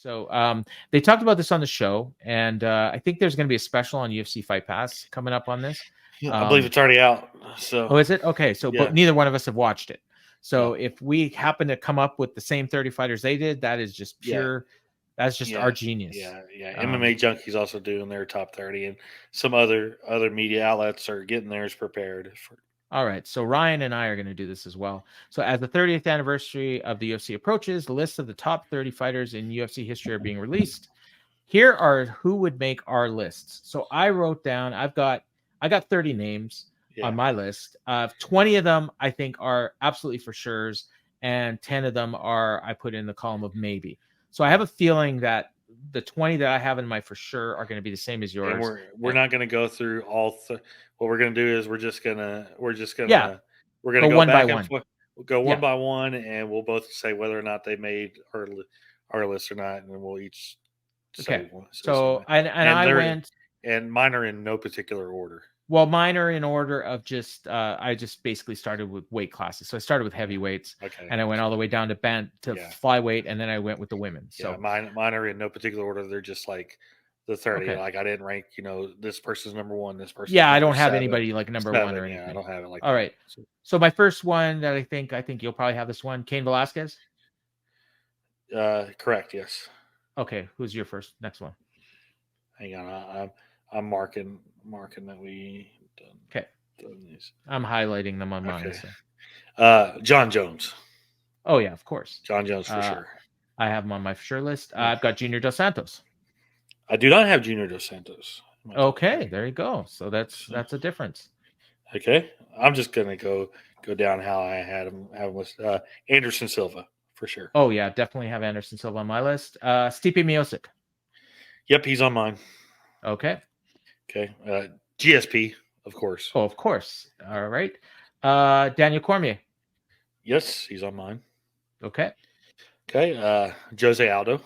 So they talked about this on the show, and I think there's going to be a special on UFC Fight Pass coming up on this. Yeah, I believe it's already out. So, oh, is it? Okay, so but neither one of us have watched it. So if we happen to come up with the same 30 fighters they did, that is just pure. That's just our genius. Yeah. MMA Junkies also doing their top 30, and some other media outlets are getting theirs prepared. All right, so Ryan and I are going to do this as well. So as the 30th anniversary of the UFC approaches, the list of the top 30 fighters in UFC history are being released. Here are who would make our lists. So I wrote down, I got 30 names on my list. 20 of them I think are absolutely for sure's, and 10 of them are I put in the column of maybe. So I have a feeling that the 20 that I have in my for sure are going to be the same as yours. And we're not going to go through all. What we're going to do is we're just gonna go one back by and one. forth. We'll go one by one, and we'll both say whether or not they made our list or not, and then we'll each say one. So I went, and mine are in no particular order. Well, mine are in order of just I just basically started with weight classes. So I started with heavyweights, and I went all the way down to flyweight, and then I went with the women. So mine are in no particular order. They're just like the 30. Okay. Like I didn't rank, this person's number one, this person. Yeah, I don't have anybody like number 1 or anything. Yeah, I don't have it like all that. Right. So my first one that I think you'll probably have this one, Cain Velasquez. Correct. Yes. Okay. Who's your next one? Hang on. I'm marking that we done. Okay. I'm highlighting them on mine. So. John Jones. Oh yeah, of course. John Jones for sure. I have him on my for sure list. I've got Junior Dos Santos. I do not have Junior Dos Santos. Okay, there you go. So that's a difference. Okay, I'm just gonna go down how I had him listed. Anderson Silva for sure. Oh yeah, definitely have Anderson Silva on my list. Stipe Miocic. Yep, he's on mine. Okay. GSP, of course. Oh, of course. All right. Daniel Cormier. Yes, he's on mine. Okay. Jose Aldo.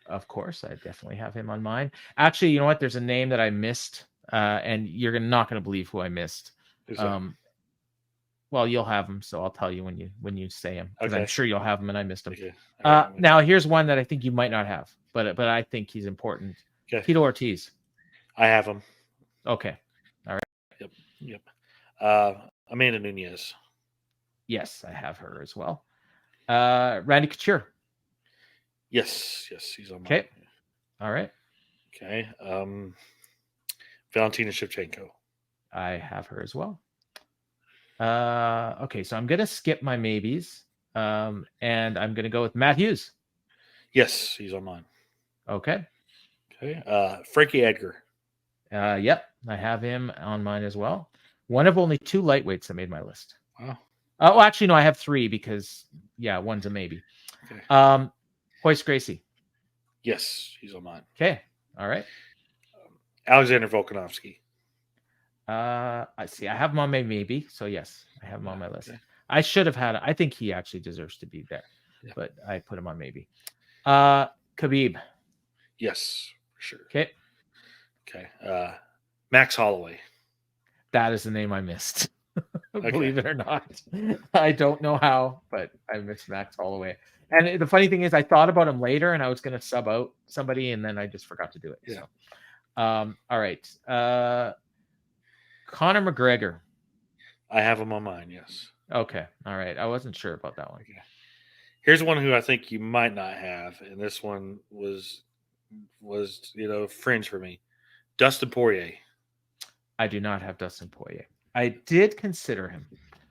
Of course, I definitely have him on mine. Actually, you know what? There's a name that I missed, and you're not going to believe who I missed. Well, you'll have him, so I'll tell you when you say him, because I'm sure you'll have him, and I missed him. Okay. Now, here's one that I think you might not have, but I think he's important. Okay. Tito Ortiz. I have him. Okay. All right. Yep. Amanda Nunes. Yes, I have her as well. Randy Couture. Yes, he's on mine. Okay. All right. Okay. Valentina Shevchenko. I have her as well. Okay, so I'm going to skip my maybes, and I'm going to go with Matt Hughes. Yes, he's on mine. Okay. Frankie Edgar. Yep, I have him on mine as well. One of only 2 lightweights that made my list. Wow. Oh, actually, no, I have 3 because, one's a maybe. Okay. Royce Gracie. Yes, he's on mine. Okay. All right. Alexander Volkanovski. I see. I have him on my maybe. So, yes, I have him on my list. Okay. I should have had it. I think he actually deserves to be there, but I put him on maybe. Khabib. Yes, for sure. Okay. Max Holloway. That is the name I missed. Believe it or not. I don't know how, but I missed Max Holloway. And the funny thing is, I thought about him later, and I was going to sub out somebody, and then I just forgot to do it. Yeah. So, all right. Conor McGregor. I have him on mine, yes. Okay. All right. I wasn't sure about that one. Okay. Here's one who I think you might not have, and this one was fringe for me. Dustin Poirier. I do not have Dustin Poirier. I did consider him.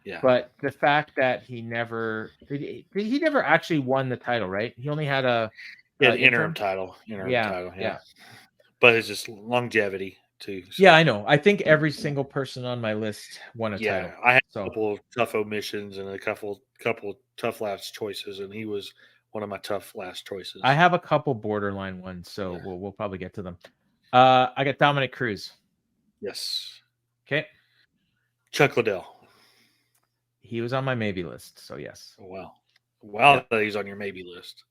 Yeah. But the fact that he never actually won the title, right? He only had an interim title. Yeah. But it's just longevity too. So. Yeah, I know. I think every single person on my list won a title. I had a couple of tough omissions and a couple tough last choices, and he was one of my tough last choices. I have a couple borderline ones, so we'll probably get to them. I got Dominic Cruz. Yes. Okay. Chuck Liddell. He was on my maybe list, so yes. Oh, wow. That he's on your maybe list.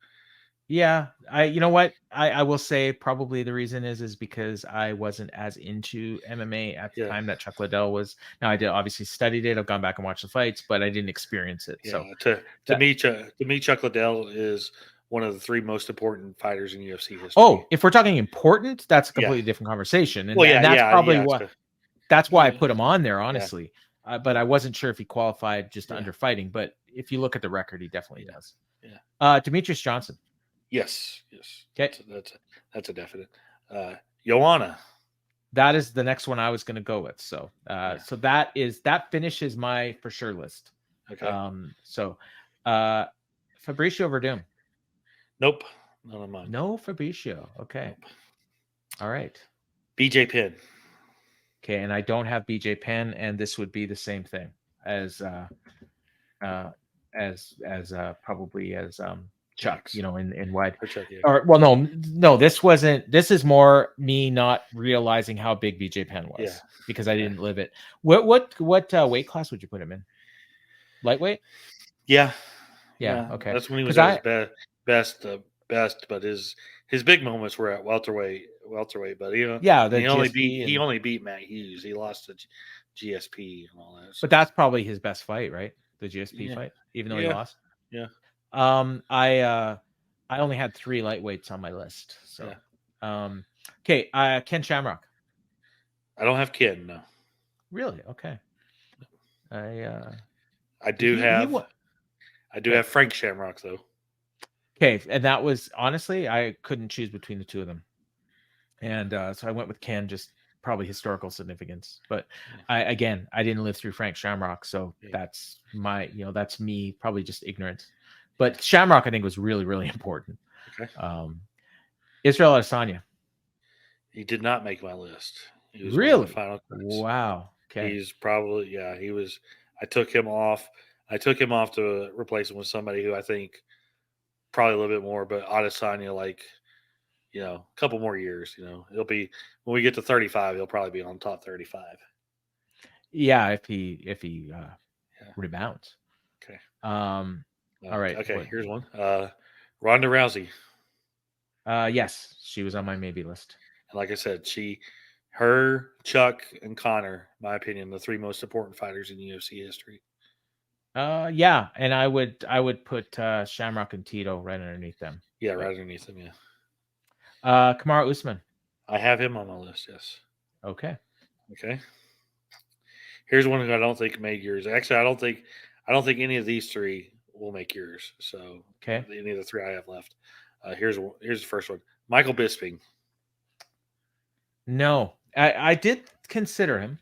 Yeah, you know what? I will say probably the reason is because I wasn't as into MMA at the time that Chuck Liddell was. Now I did obviously studied it. I've gone back and watched the fights, but I didn't experience it. Yeah, so to me, Chuck Liddell is one of the 3 most important fighters in UFC history. Oh, if we're talking important, that's a Yeah. completely different conversation, and, Well, yeah, and that's yeah, probably yeah. what that's why I Yeah, put him on there, yeah, honestly. But yeah, I wasn't sure if he qualified just yeah, under fighting. But if you look at the record, he definitely yeah, does. yeah. Demetrius Johnson. Yes, yes. Okay, That's a definite. Joanna. that is the next one I was going to go with. So, Yeah. so that finishes my for sure list. Okay. So, uh, Fabricio Verdum. Nope. None of mine. No Fabricio. Okay. Nope. All right. BJ Penn. Okay, and I don't have BJ Penn, and this would be the same thing as uh, probably as Chuck, Max. you know, in wide. Or Chuck, yeah. Or well, no, this wasn't. This is more me not realizing how big BJ Penn was Yeah. because I didn't live it. What weight class would you put him in? Lightweight? Yeah. Yeah. Okay. That's when he was Because at his best, but his big moments were at welterweight, but yeah, the he only GSP beat Matt Hughes. He lost to GSP and all that. So. but that's probably his best fight, right? The GSP Yeah. fight, even though he Yeah. lost. Yeah. I only had 3 lightweights on my list. So, Yeah. Okay, Ken Shamrock. I don't have Ken, no. Really? Okay. I do have Frank Shamrock though. Okay, and that was honestly I couldn't choose between the two of them, and so I went with Ken, just probably historical significance. But I didn't live through Frank Shamrock, so that's my that's me probably just ignorance. But Shamrock I think was really really important. Okay. Israel Adesanya. He did not make my list. He was Really? one of the final cuts. Wow. Okay. He's probably he was. I took him off. To replace him with somebody who I think probably a little bit more, but Adesanya, like, a couple more years, he'll be, when we get to 35, he'll probably be on top 35. Yeah, if he rebounds. Okay. All right. Okay. Here's one. Ronda Rousey. Yes, she was on my maybe list. And like I said, her, Chuck, and Connor, my opinion, the 3 most important fighters in UFC history. Yeah, and I would put Shamrock and Tito right underneath them. Yeah, right underneath them. Yeah. Kamaru Usman. I have him on my list. Yes. Okay. Here's one I don't think made yours. Actually, I don't think any of these 3 will make yours. So any of the 3 I have left. Here's the first one. Michael Bisping. No, I did consider him.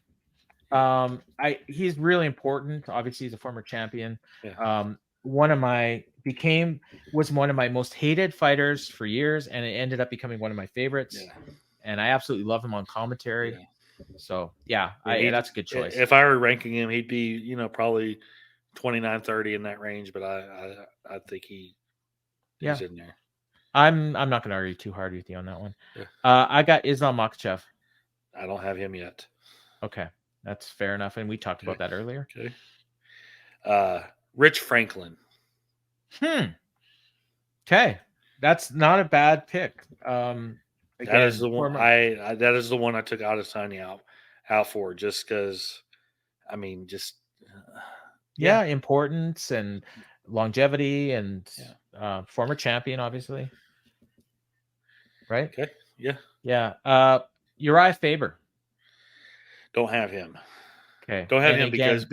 He's really important. Obviously, he's a former champion. Yeah. Was one of my most hated fighters for years, and it ended up becoming one of my favorites. Yeah. And I absolutely love him on commentary. Yeah. So that's a good choice. If I were ranking him, he'd be probably 29, 30 in that range. But I think he's in there. I'm not going to argue too hard with you on that one. Yeah. I got Islam Makhachev. I don't have him yet. Okay, that's fair enough, and we talked about that earlier. Okay. Rich Franklin. Okay, that's not a bad pick. Again, that is the one that is the one I took Adesanya out for, just because. I mean, just importance and longevity and former champion, obviously. Right? Okay. Yeah. Yeah. Uriah Faber. Don't have him. Okay. Don't have him because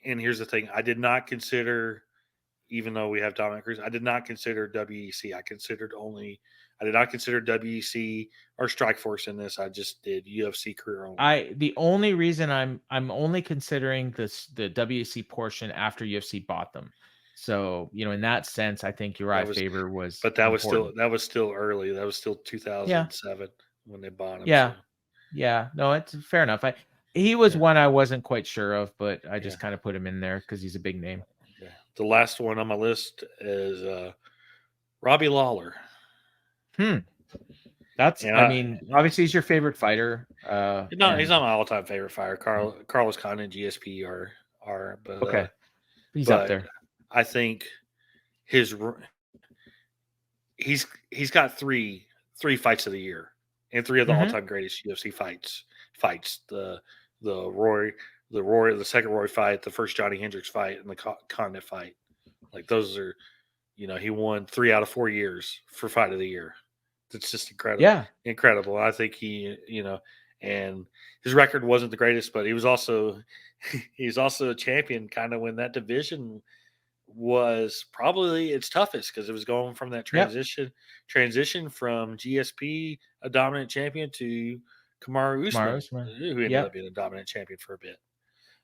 and here's the thing: I did not consider, even though we have Dominic Cruz, I did not consider WEC. I did not consider WEC or Strikeforce in this. I just did UFC career only. The only reason I'm only considering the WEC portion after UFC bought them. So, in that sense, I think Uriah Faber was. But that important. was still early. That was still 2007 when they bought him. Yeah. So. Yeah. No, it's fair enough. He was one I wasn't quite sure of, but I just kind of put him in there because he's a big name. Yeah. The last one on my list is Robbie Lawler. That's. Obviously, he's your favorite fighter. He's not my all-time favorite fighter. Carlos Condit and GSP are, but okay, he's up there. I think he's got three fights of the year and 3 of the all-time greatest UFC fights. The second Roy fight, the first Johnny Hendricks fight, and the Condit fight. Like those are He won 3 out of 4 years for fight of the year. It's just incredible. Yeah. Incredible. I think and his record wasn't the greatest, but he was also he's also a champion kind of when that division was probably its toughest because it was going from that Yep. transition from GSP, a dominant champion, to Kamaru Usman, who ended Yep. up being a dominant champion for a bit.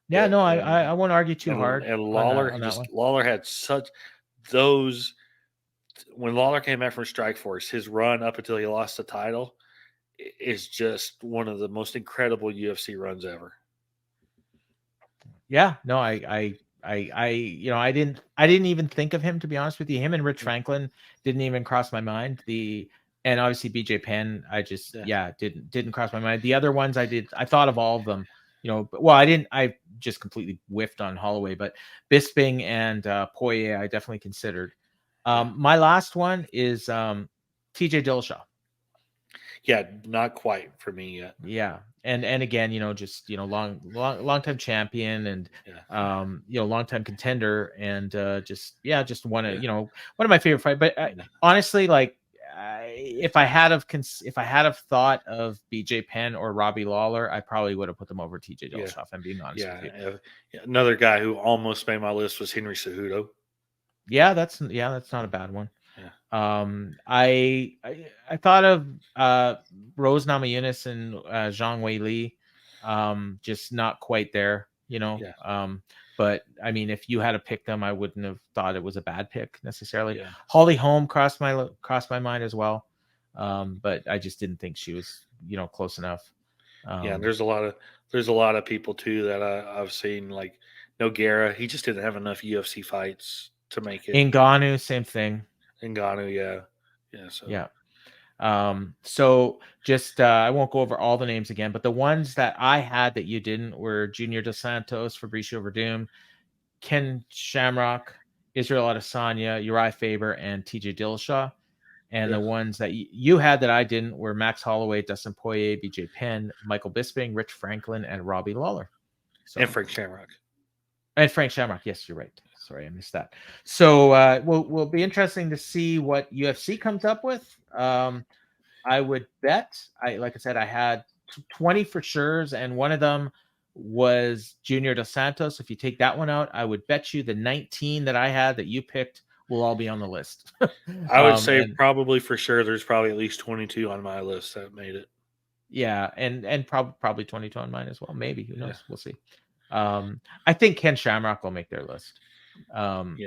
Yeah, no, And I won't argue too hard and on Lawler that one. Lawler had such those when Lawler came back from Strikeforce, his run up until he lost the title is just one of the most incredible UFC runs ever. Yeah, no, I didn't even think of him, to be honest with you. Him and Rich Franklin didn't even cross my mind. And obviously BJ Penn, I just didn't cross my mind. The other ones I thought of all of them, I just completely whiffed on Holloway, but Bisping and Poirier I definitely considered. My last one is TJ Dillashaw. Yeah, not quite for me yet. Yeah. And again, just long time champion and long time contender and just one of my favorite fights. But honestly, like if I had have thought of BJ Penn or Robbie Lawler, I probably would have put them over TJ Dillashaw. If I'm being honest with you. Another guy who almost made my list was Henry Cejudo. Yeah, that's not a bad one. I thought of Rose Namajunas and Zhang Weili, just not quite there, but I mean, if you had to pick them, I wouldn't have thought it was a bad pick necessarily. Holly Holm crossed my mind as well, but I just didn't think she was close enough. There's a lot of people too that I've seen, like Nogueira. He just didn't have enough UFC fights to make it. Ngannou, same thing. Ngannou, so just I won't go over all the names again, but the ones that I had that you didn't were Junior Dos Santos, Fabricio Verdum, Ken Shamrock, Israel Adesanya, Uriah Faber, and TJ Dillashaw. And the ones that you had that I didn't were Max Holloway, Dustin Poirier, BJ Penn, Michael Bisping, Rich Franklin, and Robbie Lawler. And Frank Shamrock. Yes, you're right. Sorry, I missed that. So will be interesting to see what UFC comes up with. I would bet, like I said, I had 20 for sures, and one of them was Junior Dos Santos. If you take that one out, I would bet you the 19 that I had that you picked will all be on the list. I would say probably for sure there's probably at least 22 on my list that made it. Yeah, and probably 22 on mine as well. Maybe, who knows? We'll see. I think Ken Shamrock will make their list. And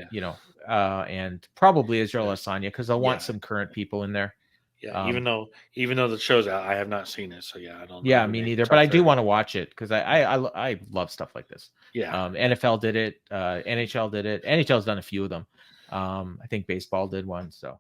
probably Israel Adesanya, because they'll want some current people in there. Yeah, even though the show's out, I have not seen it, so I don't know. Yeah, me neither. But I do want to watch it because I love stuff like this. Yeah, NFL did it, NHL did it. NHL's done a few of them. I think baseball did one. So